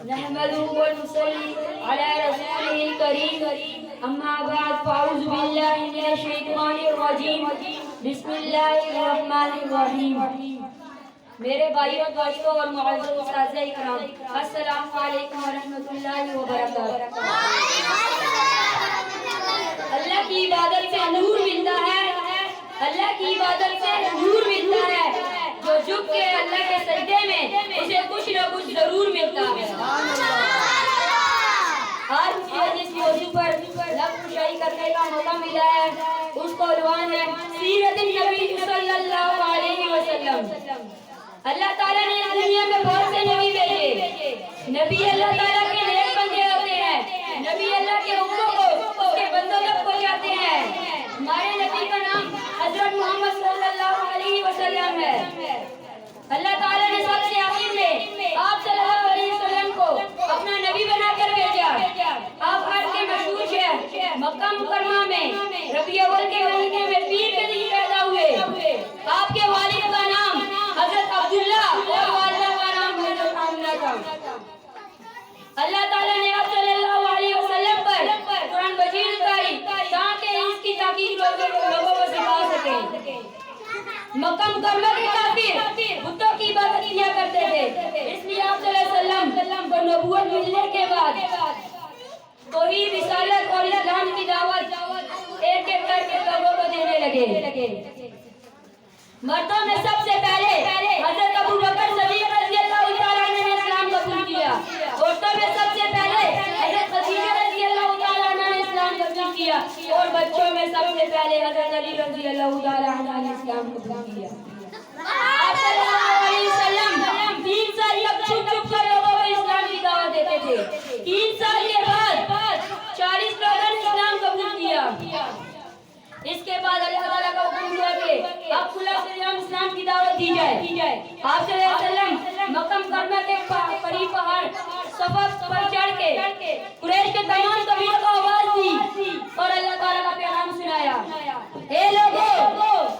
نحمده ونصلي على رسوله الكريم اما بعد فاعوذ بالله من الشیطان الرجیم بسم اللہ الرحمن الرحیم. میرے بھائیوں دوستوں اور معزز اساتذہ اکرام، السلام علیکم ورحمۃ اللہ وبرکاتہ. اللہ کی عبادت سے نور ملتا ہے، اللہ کی عبادت سے نور ملتا ہے. جو جھک کے اللہ کے سجدے میں اسے کچھ نہ کچھ ضرور ملتا ہے. آج مجھے جس موضوع پر لفظ کشائی کرنے کا موقع ملا ہے اس کا عنوان ہے سیرت النبی صلی اللہ علیہ وسلم. اللہ تعالیٰ نے دنیا میں بہت سے نبی بھیجے. نبی اللہ تعالیٰ کے نیک بندے ہوتے ہیں. نبی اللہ کے حکموں کو اس کے بندوں تک پہنچاتے ہیں. ہمارے نبی کا نام حضرت محمد صلی اللہ علیہ وسلم ہے. اللہ تعالیٰ نے سب سے آخر میں آپ صلی اللہ علیہ وسلم کو اپنا نبی بنا کر بھیجا. آپ ہر کے مشہور شہر مکہ مکرمہ میں ربیع اول کے مہینے میں پیر کے دن پیدا ہوئے. آپ کے والد کا نام حضرت عبداللہ اور والدہ کا نام حضرت آمنہ تھا. اللہ تعالیٰ نے آپ صلی اللہ علیہ وسلم پر قرآن مجید اتاری تاکہ اس کی تاکید لوگوں کو سکھا سکیں. مکہ مکرمہ کے کافر بتوں کی عبادت کیا کرتے تھے، اس لیے آپ صلی اللہ علیہ وسلم کو نبوت ملنے کے بعد توحید، رسالت اور اسلام کی دعوت ایک ایک کر کے لوگوں کو دینے لگے. مردوں میں سب سے پہلے حضرت ابو بکر صدیق رضی اللہ تعالیٰ عنہ نے اسلام قبول کیا. عورتوں میں سب سے پہلے حضرت خدیجہ رضی اللہ تعالیٰ عنہ نے اسلام قبول کیا اور بچوں میں سب سے پہلے حضرت علی رضی اللہ تعالیٰ عنہ نے اسلام قبول کیا. آپ صلی اللہ علیہ وسلم 3 سال تک چھپ چھپ کر لوگوں کو اسلام کی دعوت دیتے تھے. 3 سال کے بعد 40 لوگوں نے اسلام قبول کیا. اس کے بعد اللہ تعالیٰ کا حکم ہوا کہ اب کھلا عام اسلام کی دعوت دی جائے. آپ صلی اللہ علیہ وسلم مکہ مکرمہ کے قریب پہاڑ صفا پر چڑھ کے قریش کے تمام قبیلوں کو آواز دی اور اللہ تعالیٰ کا پیغام سنایا. اے لوگو،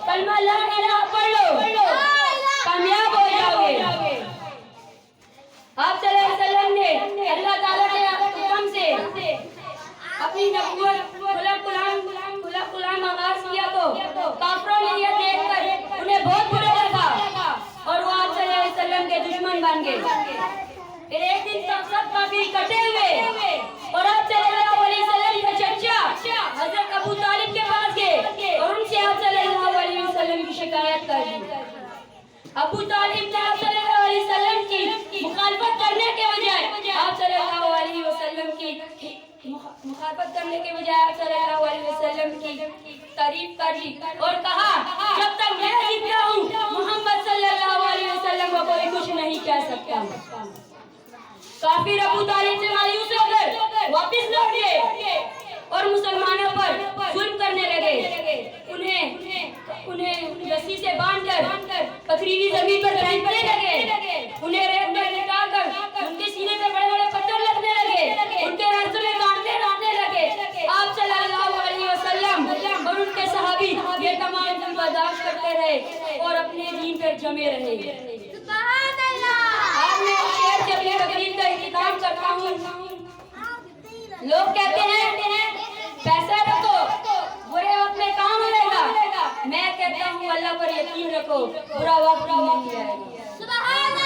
کلمہ لا الہ پڑھ لو، کامیاب ہو جاؤ گے. آپ صلی اللہ علیہ وسلم نے اللہ تعالیٰ کے حکم سے اپنی نبوت کلام آغاز کیا تو کافروں نے یہ دیکھ کر انہیں بہت برا لگا اور وہ آپ صلی اللہ علیہ وسلم کے دشمن بن گئے. پھر ایک دن سب کافر اکٹھے ہوئے اور آپ صلی اللہ علیہ وسلم کے چچا حضرت ابو طالب کے پاس گئے اور ان سے آپ صلی اللہ علیہ وسلم کی شکایت کر دی. ابو طالب نے آپ صلی اللہ علیہ وسلم کی مخالفت کرنے کے بجائے آپ صلی اللہ علیہ وسلم کی مخالفت کرنے کے بجائے آپ صلی اللہ علیہ وسلم کی تعریف کر لی اور کہا جب تک میں زندہ ہوں محمد صلی اللہ علیہ وسلم کو کوئی کچھ نہیں کہہ سکتا. کافر ابو طالب سے مایوس ہو کر واپس لوٹ گئے اور مسلمانوں پر ظلم کرنے لگے. انہیں رسی سے باندھ کر پتھریلی زمین پر پھینکنے لگے. انہیں ریت میں لٹا کر ان کے سینے پہ بڑے بڑے پتھر لگنے لگے. ان کے راستے میں کانٹے لگے. آپ صلی اللہ علیہ وسلم اور ان کے صحابی یہ تمام ظلم برداشت کرتے رہے اور اپنے دین پر جمے رہے. سبحان اللہ. آج میں شعر سے اپنے تقریر کا اختتام کرتا ہوں. لوگ کہتے ہیں پیسہ رکھو برے وقت میں کام آئے گا. میں کہتا ہوں اللہ پر یقین رکھو، برا وقت نہیں آئے گا. سبحان اللہ.